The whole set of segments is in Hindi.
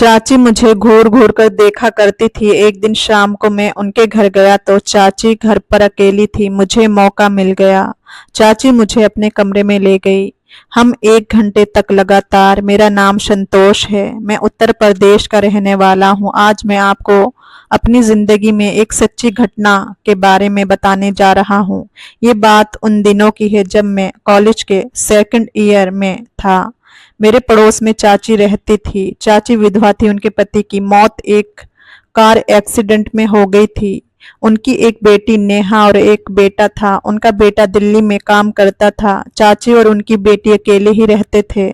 चाची मुझे घूर घूर कर देखा करती थी। एक दिन शाम को मैं उनके घर गया तो चाची घर पर अकेली थी। मुझे मौका मिल गया। चाची मुझे अपने कमरे में ले गई। हम 1 घंटे तक लगातार। मेरा नाम संतोष है। मैं उत्तर प्रदेश का रहने वाला हूँ। आज मैं आपको अपनी जिंदगी में एक सच्ची घटना के बारे में बताने जा रहा हूँ। ये बात उन दिनों की है जब मैं कॉलेज के 2nd ईयर में था। मेरे पड़ोस में चाची रहती थी। चाची विधवा थी। उनके पति की मौत एक कार एक्सीडेंट में हो गई थी। उनकी एक बेटी नेहा और एक बेटा था। उनका बेटा दिल्ली में काम करता था। चाची और उनकी बेटी अकेले ही रहते थे।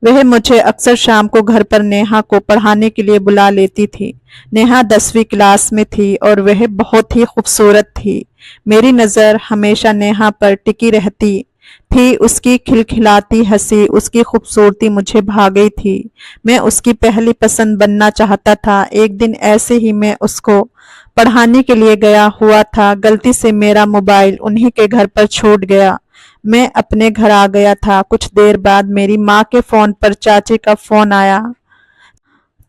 वह मुझे अक्सर शाम को घर पर नेहा को पढ़ाने के लिए बुला लेती थी। नेहा 10वीं क्लास में थी और वह बहुत ही खूबसूरत थी। मेरी नज़र हमेशा नेहा पर टिकी रहती थी। उसकी खिलखिलाती हंसी, उसकी खूबसूरती मुझे भा गई थी। मैं उसकी पहली पसंद बनना चाहता था। एक दिन ऐसे ही मैं उसको पढ़ाने के लिए गया हुआ था। गलती से मेरा मोबाइल उन्हीं के घर पर छूट गया। मैं अपने घर आ गया था। कुछ देर बाद मेरी माँ के फोन पर चाची का फोन आया।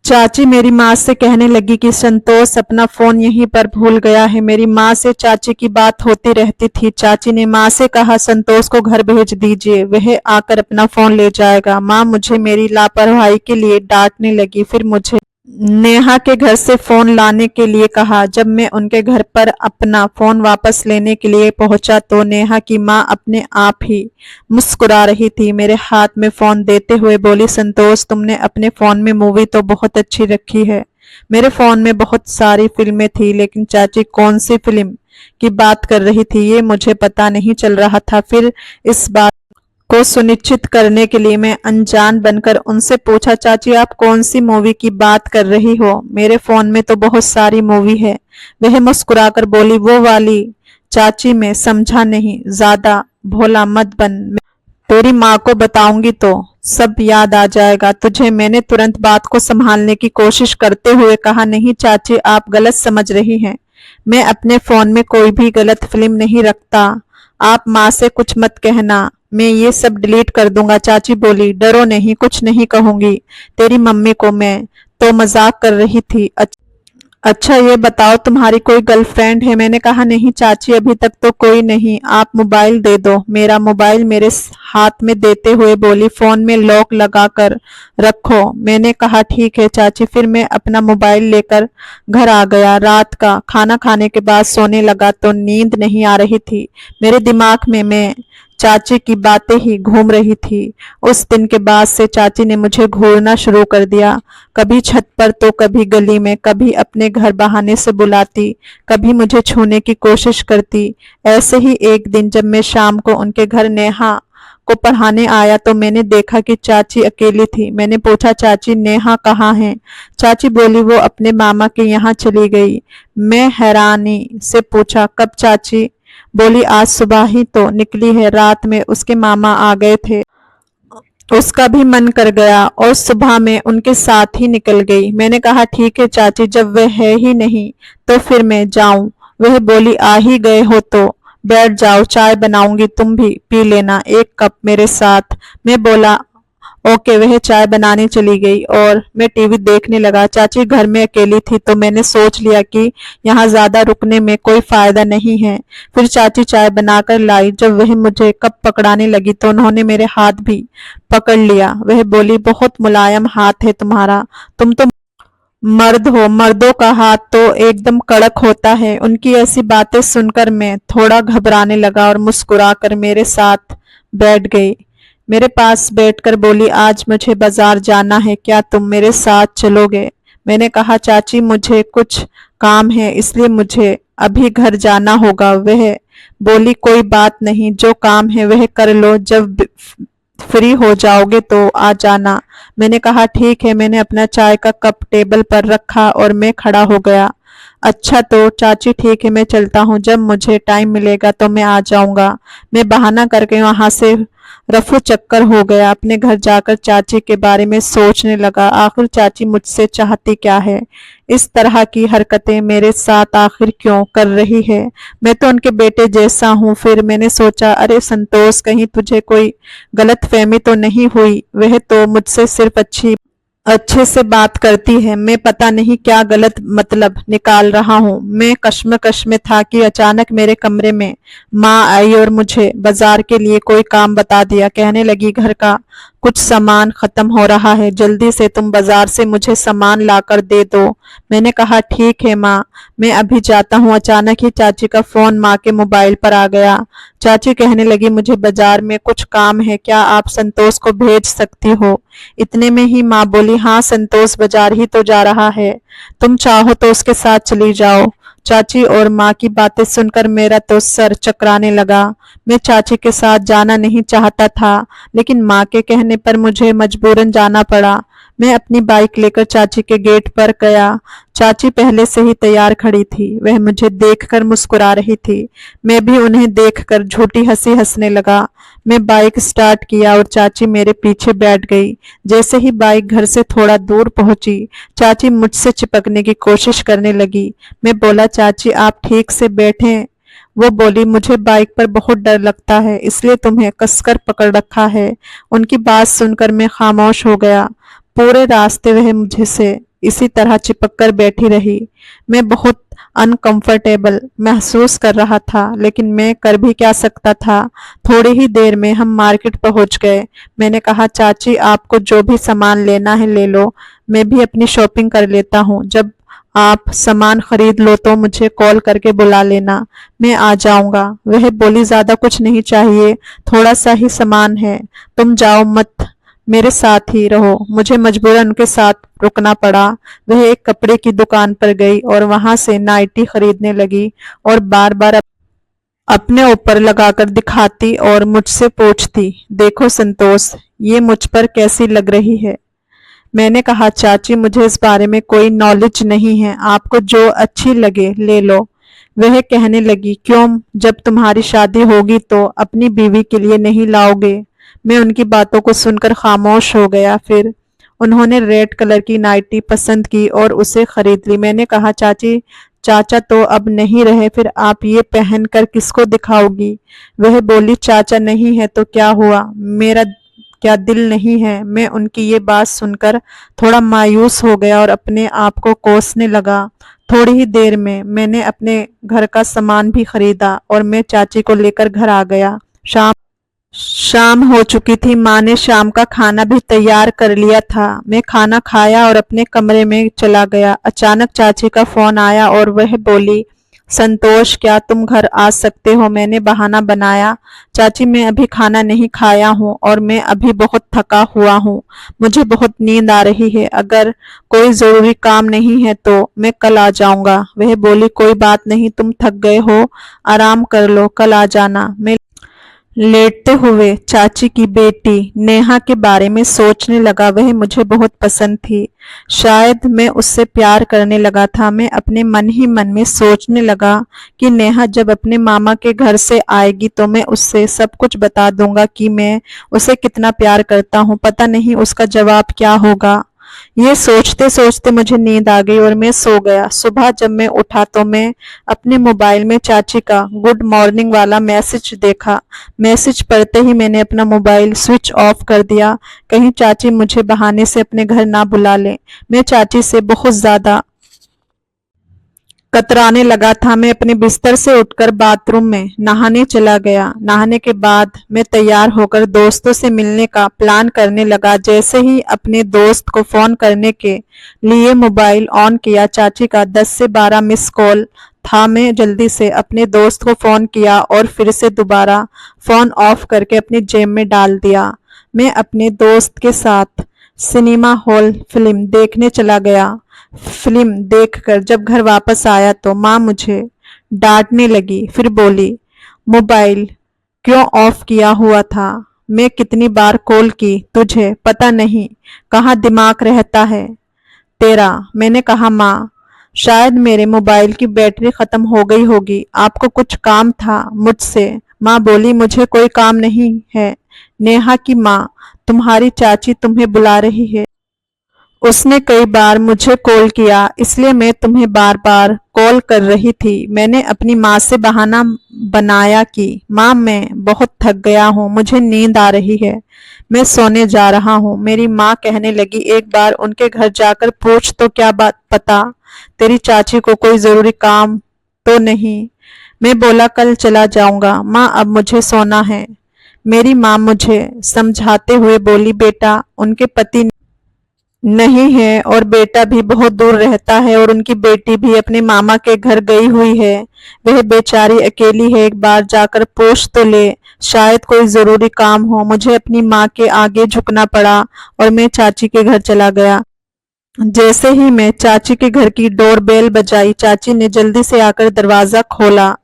चाची मेरी माँ से कहने लगी कि संतोष अपना फोन यहीं पर भूल गया है। मेरी माँ से चाची की बात होती रहती थी। चाची ने माँ से कहा संतोष को घर भेज दीजिए, वह आकर अपना फोन ले जाएगा। माँ मुझे मेरी लापरवाही के लिए डांटने लगी। फिर मुझे नेहा के घर से फोन लाने के लिए कहा। जब मैं उनके घर पर अपना फोन वापस लेने के लिए पहुंचा तो नेहा की माँ अपने आप ही मुस्कुरा रही थी। मेरे हाथ में फोन देते हुए बोली, संतोष तुमने अपने फोन में मूवी तो बहुत अच्छी रखी है। मेरे फोन में बहुत सारी फिल्में थी, लेकिन चाची कौन सी फिल्म की बात कर रही थी ये मुझे पता नहीं चल रहा था। फिर इस बात को सुनिश्चित करने के लिए मैं अनजान बनकर उनसे पूछा, चाची आप कौन सी मूवी की बात कर रही हो? मेरे फोन में तो बहुत सारी मूवी है। वह मुस्कुराकर बोली, वो वाली। चाची मैं समझा नहीं। ज्यादा भोला मत बन, तेरी माँ को बताऊंगी तो सब याद आ जाएगा तुझे। मैंने तुरंत बात को संभालने की कोशिश करते हुए कहा, नहीं चाची आप गलत समझ रही हैं। मैं अपने फोन में कोई भी गलत फिल्म नहीं रखता। आप माँ से कुछ मत कहना, मैं ये सब डिलीट कर दूंगा। चाची बोली, डरो नहीं, कुछ नहीं कहूंगी तेरी मम्मी को। मैं तो मजाक कर रही थी। अच्छा ये बताओ तुम्हारी कोई गर्लफ्रेंड है? मैंने कहा, नहीं चाची अभी तक तो कोई नहीं। आप मोबाइल दे दो। मेरा मोबाइल मेरे हाथ में देते हुए बोली, फोन में लॉक लगा कर रखो। मैंने कहा ठीक है चाची। फिर मैं अपना मोबाइल लेकर घर आ गया। रात का खाना खाने के बाद सोने लगा तो नींद नहीं आ रही थी। मेरे दिमाग में मैं चाची की बातें ही घूम रही थी। उस दिन के बाद से चाची ने मुझे घूरना शुरू कर दिया। कभी छत पर तो कभी गली में, कभी अपने घर बहाने से बुलाती, कभी मुझे छूने की कोशिश करती। ऐसे ही एक दिन जब मैं शाम को उनके घर नेहा को पढ़ाने आया तो मैंने देखा कि चाची अकेली थी। मैंने पूछा, चाची नेहा कहाँ है? चाची बोली, वो अपने मामा के यहाँ चली गई। मैं हैरानी से पूछा, कब? चाची बोली, आज सुबह ही तो निकली है। रात में उसके मामा आ गए थे, उसका भी मन कर गया और सुबह में उनके साथ ही निकल गई। मैंने कहा ठीक है चाची, जब वह है ही नहीं तो फिर मैं जाऊं? वह बोली, आ ही गए हो तो बैठ जाओ, चाय बनाऊंगी, तुम भी पी लेना 1 कप मेरे साथ। मैं बोला ओके। वह चाय बनाने चली गई और मैं टीवी देखने लगा। चाची घर में अकेली थी तो मैंने सोच लिया कि यहाँ ज्यादा रुकने में कोई फायदा नहीं है। फिर चाची चाय बनाकर लाई। जब वह मुझे कप पकड़ाने लगी तो उन्होंने मेरे हाथ भी पकड़ लिया। वह बोली, बहुत मुलायम हाथ है तुम्हारा, तुम तो मर्द हो, मर्दों का हाथ तो एकदम कड़क होता है। उनकी ऐसी बातें सुनकर मैं थोड़ा घबराने लगा और मुस्कुराकर मेरे साथ बैठ गई। मेरे पास बैठकर बोली, आज मुझे बाजार जाना है, क्या तुम मेरे साथ चलोगे? मैंने कहा, चाची मुझे कुछ काम है इसलिए मुझे अभी घर जाना होगा। वह बोली, कोई बात नहीं, जो काम है वह कर लो, जब फ्री हो जाओगे तो आ जाना। मैंने कहा ठीक है। मैंने अपना चाय का कप टेबल पर रखा और मैं खड़ा हो गया। अच्छा तो चाची ठीक है, मैं चलता हूँ, जब मुझे टाइम मिलेगा तो मैं आ जाऊंगा। मैं बहाना करके वहां से रफू चक्कर हो गया। अपने घर जाकर चाची के बारे में सोचने लगा, आखिर चाची मुझसे चाहती क्या है? इस तरह की हरकतें मेरे साथ आखिर क्यों कर रही है? मैं तो उनके बेटे जैसा हूँ। फिर मैंने सोचा, अरे संतोष, कहीं तुझे कोई गलत फहमी तो नहीं हुई? वह तो मुझसे सिर्फ अच्छी अच्छे से बात करती है। मैं पता नहीं क्या गलत मतलब निकाल रहा हूँ। मैं कश्मकश में था कि अचानक मेरे कमरे में माँ आई और मुझे बाजार के लिए कोई काम बता दिया। कहने लगी, घर का कुछ सामान खत्म हो रहा है, जल्दी से तुम बाजार से मुझे सामान लाकर दे दो। मैंने कहा, ठीक है माँ, मैं अभी जाता हूँ। अचानक ही चाची का फोन माँ के मोबाइल पर आ गया। चाची कहने लगी, मुझे बाजार में कुछ काम है, क्या आप संतोष को भेज सकती हो? इतने में ही माँ बोली, हाँ संतोष बाजार ही तो जा रहा है, तुम चाहो तो उसके साथ चली जाओ। चाची और माँ की बातें सुनकर मेरा तो सर चकराने लगा। मैं चाची के साथ जाना नहीं चाहता था, लेकिन माँ के कहने पर मुझे मजबूरन जाना पड़ा। मैं अपनी बाइक लेकर चाची के गेट पर गया। चाची पहले से ही तैयार खड़ी थी। वह मुझे देखकर मुस्कुरा रही थी। मैं भी उन्हें देखकर झूठी हंसी हंसने लगा। मैं बाइक स्टार्ट किया और चाची मेरे पीछे बैठ गई। जैसे ही बाइक घर से थोड़ा दूर पहुंची, चाची मुझसे चिपकने की कोशिश करने लगी। मैं बोला, चाची आप ठीक से बैठें। वो बोली, मुझे बाइक पर बहुत डर लगता है, इसलिए तुम्हें कसकर पकड़ रखा है। उनकी बात सुनकर मैं खामोश हो गया। पूरे रास्ते वह मुझे से इसी तरह चिपक कर बैठी रही। मैं बहुत अनकंफर्टेबल महसूस कर रहा था, लेकिन मैं कर भी क्या सकता था। थोड़ी ही देर में हम मार्केट पहुंच गए। मैंने कहा, चाची आपको जो भी सामान लेना है ले लो, मैं भी अपनी शॉपिंग कर लेता हूँ। जब आप सामान खरीद लो तो मुझे कॉल करके बुला लेना, मैं आ जाऊंगा। वह बोली, ज्यादा कुछ नहीं चाहिए, थोड़ा सा ही सामान है, तुम जाओ मत, मेरे साथ ही रहो। मुझे मजबूरन उनके साथ रुकना पड़ा। वह एक कपड़े की दुकान पर गई और वहां से नाइटी खरीदने लगी और बार बार अपने ऊपर लगाकर दिखाती और मुझसे पूछती, देखो संतोष, ये मुझ पर कैसी लग रही है? मैंने कहा, चाची मुझे इस बारे में कोई नॉलेज नहीं है, आपको जो अच्छी लगे ले लो। वह कहने लगी, क्यों, जब तुम्हारी शादी होगी तो अपनी बीवी के लिए नहीं लाओगे? मैं उनकी बातों को सुनकर खामोश हो गया। फिर उन्होंने रेड कलर की नाइटी पसंद की और उसे खरीद ली। मैंने कहा, चाची चाचा तो अब नहीं रहे, फिर आप ये पहनकर किसको दिखाओगी? वह बोली, चाचा नहीं है तो क्या हुआ, मेरा क्या दिल नहीं है? मैं उनकी ये बात सुनकर थोड़ा मायूस हो गया और अपने आप को कोसने लगा। थोड़ी ही देर में मैंने अपने घर का सामान भी खरीदा और मैं चाची को लेकर घर आ गया। शाम शाम हो चुकी थी। माँ ने शाम का खाना भी तैयार कर लिया था। मैं खाना खाया और अपने कमरे में चला गया। अचानक चाची का फोन आया और वह बोली, संतोष क्या तुम घर आ सकते हो? मैंने बहाना बनाया, चाची मैं अभी खाना नहीं खाया हूँ और मैं अभी बहुत थका हुआ हूँ, मुझे बहुत नींद आ रही है, अगर कोई जरूरी काम नहीं है तो मैं कल आ जाऊंगा। वह बोली, कोई बात नहीं, तुम थक गए हो, आराम कर लो, कल आ जाना। मैं लेटते हुए चाची की बेटी नेहा के बारे में सोचने लगा। वह मुझे बहुत पसंद थी, शायद मैं उससे प्यार करने लगा था। मैं अपने मन ही मन में सोचने लगा कि नेहा जब अपने मामा के घर से आएगी तो मैं उससे सब कुछ बता दूंगा कि मैं उसे कितना प्यार करता हूँ। पता नहीं उसका जवाब क्या होगा। ये सोचते सोचते मुझे नींद आ गई और मैं सो गया। सुबह जब मैं उठा तो मैं अपने मोबाइल में चाची का गुड मॉर्निंग वाला मैसेज देखा। मैसेज पढ़ते ही मैंने अपना मोबाइल स्विच ऑफ कर दिया, कहीं चाची मुझे बहाने से अपने घर ना बुला ले। मैं चाची से बहुत ज्यादा कतराने लगा था। मैं अपने बिस्तर से उठकर बाथरूम में नहाने चला गया। नहाने के बाद मैं तैयार होकर दोस्तों से मिलने का प्लान करने लगा। जैसे ही अपने दोस्त को फोन करने के लिए मोबाइल ऑन किया, चाची का 10 से 12 मिस कॉल था। मैं जल्दी से अपने दोस्त को फोन किया और फिर से दोबारा फोन ऑफ करके अपनी जेब में डाल दिया। मैं अपने दोस्त के साथ सिनेमा हॉल फिल्म देखने चला गया। फिल्म देखकर जब घर वापस आया तो माँ मुझे डांटने लगी। फिर बोली, मोबाइल क्यों ऑफ किया हुआ था? मैं कितनी बार कॉल की, तुझे पता नहीं कहाँ दिमाग रहता है तेरा? मैंने कहा, माँ शायद मेरे मोबाइल की बैटरी खत्म हो गई होगी, आपको कुछ काम था मुझसे? माँ बोली, मुझे कोई काम नहीं है। नेहा की माँ, तुम्हारी चाची तुम्हें बुला रही है। उसने कई बार मुझे कॉल किया, इसलिए मैं तुम्हें बार बार कॉल कर रही थी। मैंने अपनी माँ से बहाना बनाया कि माँ मैं बहुत थक गया हूँ, मुझे नींद आ रही है, मैं सोने जा रहा हूँ। मेरी माँ कहने लगी, एक बार उनके घर जाकर पूछ तो क्या बात पता तेरी चाची को कोई जरूरी काम तो नहीं। मैं बोला कल चला जाऊंगा माँ, अब मुझे सोना है। मेरी माँ मुझे समझाते हुए बोली, बेटा उनके पति नहीं है और बेटा भी बहुत दूर रहता है और उनकी बेटी भी अपने मामा के घर गई हुई है। वह बेचारी अकेली है, एक बार जाकर पूछ तो ले, शायद कोई जरूरी काम हो। मुझे अपनी माँ के आगे झुकना पड़ा और मैं चाची के घर चला गया। जैसे ही मैं चाची के घर की डोर बेल बजाई, चाची ने जल्दी से आकर दरवाजा खोला।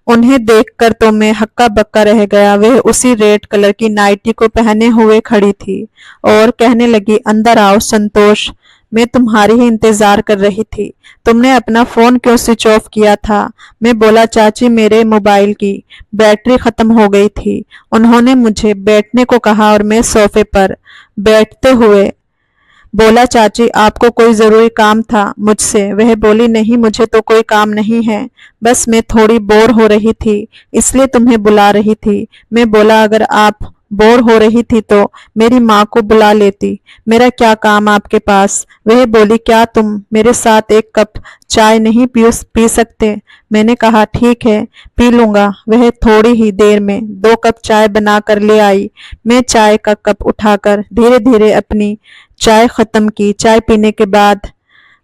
उन्हें देखकर तो मैं हक्का बक्का रह गया। वह उसी रेड कलर की नाइटी को पहने हुए खड़ी थी और कहने लगी, अंदर आओ संतोष, मैं तुम्हारी ही इंतजार कर रही थी। तुमने अपना फोन क्यों स्विच ऑफ किया था? मैं बोला, चाची मेरे मोबाइल की बैटरी खत्म हो गई थी। उन्होंने मुझे बैठने को कहा और मैं सोफे पर बैठते हुए बोला, चाची आपको कोई जरूरी काम था मुझसे? वह बोली, नहीं मुझे तो कोई काम नहीं है, बस मैं थोड़ी बोर हो रही थी इसलिए तुम्हें बुला रही थी। मैं बोला, अगर आप बोर हो रही थी तो मेरी माँ को बुला लेती, मेरा क्या काम आपके पास? वह बोली, क्या तुम मेरे साथ एक कप चाय नहीं पी सकते? मैंने कहा, ठीक है पी लूंगा। वह थोड़ी ही देर में 2 कप चाय बना कर ले आई। मैं चाय का कप उठाकर धीरे धीरे अपनी चाय खत्म की। चाय पीने के बाद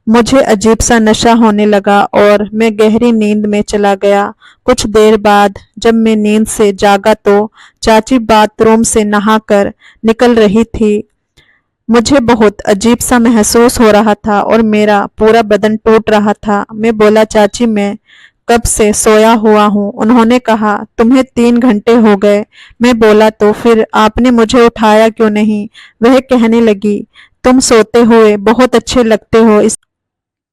मुझे अजीब सा नशा होने लगा और मैं गहरी नींद में चला गया। कुछ देर बाद जब मैं नींद से जागा तो चाची बाथरूम से नहाकर निकल रही थी। मुझे बहुत अजीब सा महसूस हो रहा था और मेरा पूरा बदन टूट रहा था। मैं बोला, चाची मैं कब से सोया हुआ हूँ। उन्होंने कहा, तुम्हें 3 घंटे हो गए। मैं बोला, तो फिर आपने मुझे उठाया क्यों नहीं? वह कहने लगी, तुम सोते हुए बहुत अच्छे लगते हो,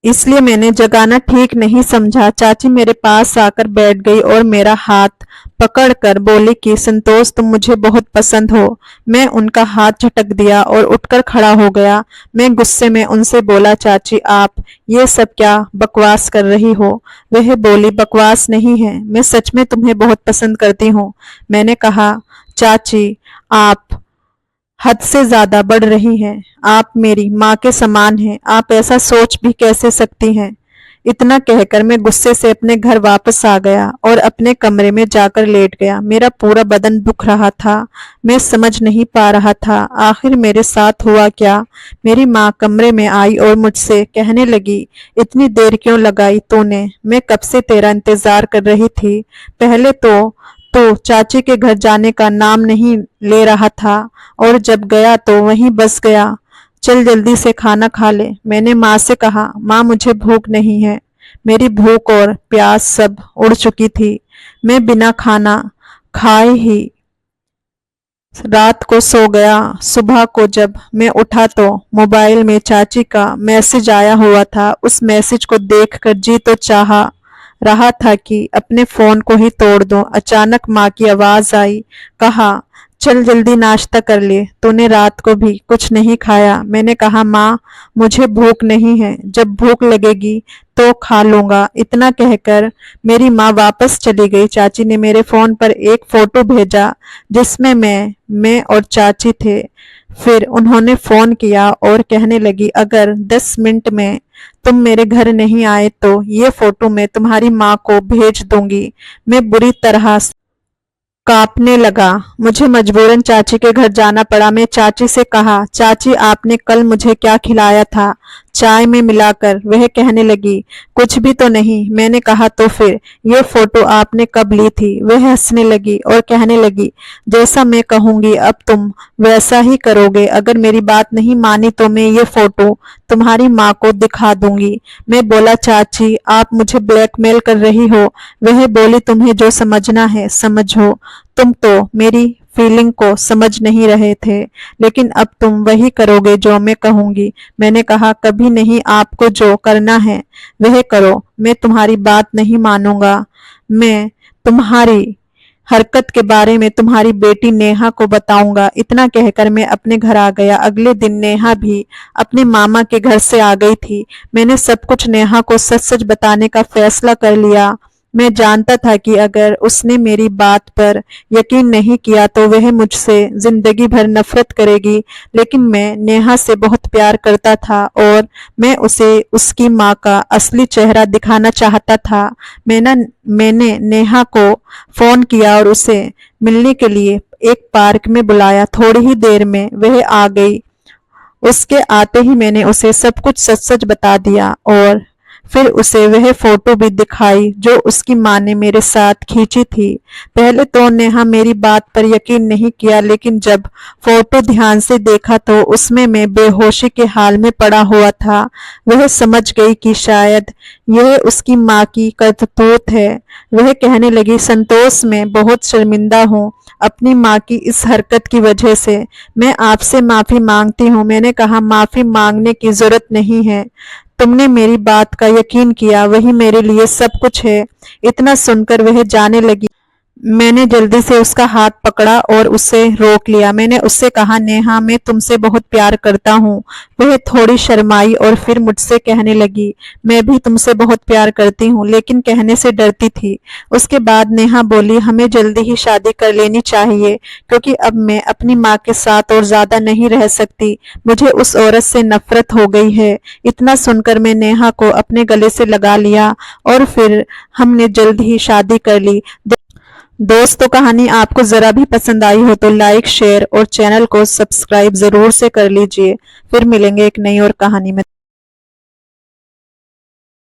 इसलिए मैंने जगाना ठीक नहीं समझा। चाची मेरे पास आकर बैठ गई और मेरा हाथ पकड़कर बोली कि संतोष तुम मुझे बहुत पसंद हो। मैं उनका हाथ झटक दिया और उठकर खड़ा हो गया। मैं गुस्से में उनसे बोला, चाची आप ये सब क्या बकवास कर रही हो? वह बोली, बकवास नहीं है, मैं सच में तुम्हें बहुत पसंद करती हूँ। मैंने कहा, चाची आप हद से ज्यादा बढ़ रही हैं। आप मेरी माँ के समान हैं, आप ऐसा सोच भी कैसे सकती हैं? इतना कहकर मैं गुस्से से अपने घर वापस आ गया और अपने कमरे में जाकर लेट गया। मेरा पूरा बदन दुख रहा था, मैं समझ नहीं पा रहा था आखिर मेरे साथ हुआ क्या। मेरी माँ कमरे में आई और मुझसे कहने लगी, इतनी देर क्यों लगाई तूने? मैं कब से तेरा इंतजार कर रही थी। पहले तो चाची के घर जाने का नाम नहीं ले रहा था और जब गया तो वहीं बस गया। चल जल्दी से खाना खा ले। मैंने माँ से कहा, माँ मुझे भूख नहीं है। मेरी भूख और प्यास सब उड़ चुकी थी। मैं बिना खाना खाए ही रात को सो गया। सुबह को जब मैं उठा तो मोबाइल में चाची का मैसेज आया हुआ था। उस मैसेज को देखकर जी तो चाह रहा था कि अपने फोन को ही तोड़ दूं। अचानक माँ की आवाज आई, कहा, चल जल्दी नाश्ता कर ले, तूने रात को भी कुछ नहीं खाया। मैंने कहा, माँ मुझे भूख नहीं है, जब भूख लगेगी तो खा लूंगा। इतना कहकर मेरी माँ वापस चली गई। चाची ने मेरे फोन पर एक फोटो भेजा जिसमें मैं और चाची थे। फिर उन्होंने फोन किया और कहने लगी, अगर 10 मिनट में तुम मेरे घर नहीं आए तो ये फोटो मैं तुम्हारी माँ को भेज दूंगी। मैं बुरी तरह कांपने लगा। मुझे मजबूरन चाची के घर जाना पड़ा। मैं चाची से कहा, चाची आपने कल मुझे क्या खिलाया था चाय में मिलाकर? वह कहने लगी, कुछ भी तो नहीं। मैंने कहा, तो फिर ये फोटो आपने कब ली थी? वह हंसने लगी और कहने लगी, जैसा मैं कहूंगी अब तुम वैसा ही करोगे। अगर मेरी बात नहीं मानी तो मैं ये फोटो तुम्हारी माँ को दिखा दूंगी। मैं बोला, चाची आप मुझे ब्लैकमेल कर रही हो। वह बोली, तुम्हें जो समझना है समझो, तुम तो मेरी फीलिंग को समझ नहीं रहे थे, लेकिन अब तुम वही करोगे जो मैं कहूंगी। मैंने कहा, कभी नहीं, आपको जो करना है वह करो, मैं तुम्हारी बात नहीं मानूंगा। मैं तुम्हारी हरकत के बारे में तुम्हारी बेटी नेहा को बताऊंगा। इतना कहकर मैं अपने घर आ गया। अगले दिन नेहा भी अपने मामा के घर से आ गई थी। मैंने सब कुछ नेहा को सच सच बताने का फैसला कर लिया। मैं जानता था कि अगर उसने मेरी बात पर यकीन नहीं किया तो वह मुझसे जिंदगी भर नफरत करेगी, लेकिन मैं नेहा से बहुत प्यार करता था और मैं उसे उसकी माँ का असली चेहरा दिखाना चाहता था। मैंने नेहा को फोन किया और उसे मिलने के लिए एक पार्क में बुलाया। थोड़ी ही देर में वह आ गई। उसके आते ही मैंने उसे सब कुछ सच सच बता दिया और फिर उसे वह फोटो भी दिखाई जो उसकी माँ ने मेरे साथ खींची थी। पहले तो नेहा मेरी बात पर यकीन नहीं किया, लेकिन जब फोटो ध्यान से देखा तो उसमें मैं बेहोशी के हाल में पड़ा हुआ था। वह समझ गई कि शायद यह उसकी माँ की करतूत है। वह कहने लगी, संतोष, मैं बहुत शर्मिंदा हूँ अपनी माँ की इस हरकत की वजह से। मैं आपसे माफी मांगती हूँ। मैंने कहा, माफी मांगने की जरूरत नहीं है। तुमने मेरी बात का यकीन किया, वही मेरे लिए सब कुछ है। इतना सुनकर वह जाने लगी। मैंने जल्दी से उसका हाथ पकड़ा और उसे रोक लिया। मैंने उससे कहा, नेहा, मैं तुमसे बहुत प्यार करता हूँ। वह थोड़ी शर्माई और फिर मुझसे कहने लगी, मैं भी तुमसे बहुत प्यार करती हूँ, लेकिन कहने से डरती थी। उसके बाद नेहा बोली, हमें जल्दी ही शादी कर लेनी चाहिए, क्योंकि अब मैं अपनी माँ के साथ और ज्यादा नहीं रह सकती। मुझे उस औरत से नफरत हो गई है। इतना सुनकर मैं नेहा को अपने गले से लगा लिया और फिर हमने जल्द ही शादी कर ली। दोस्तों, कहानी आपको जरा भी पसंद आई हो तो लाइक, शेयर और चैनल को सब्सक्राइब जरूर से कर लीजिए। फिर मिलेंगे एक नई और कहानी में।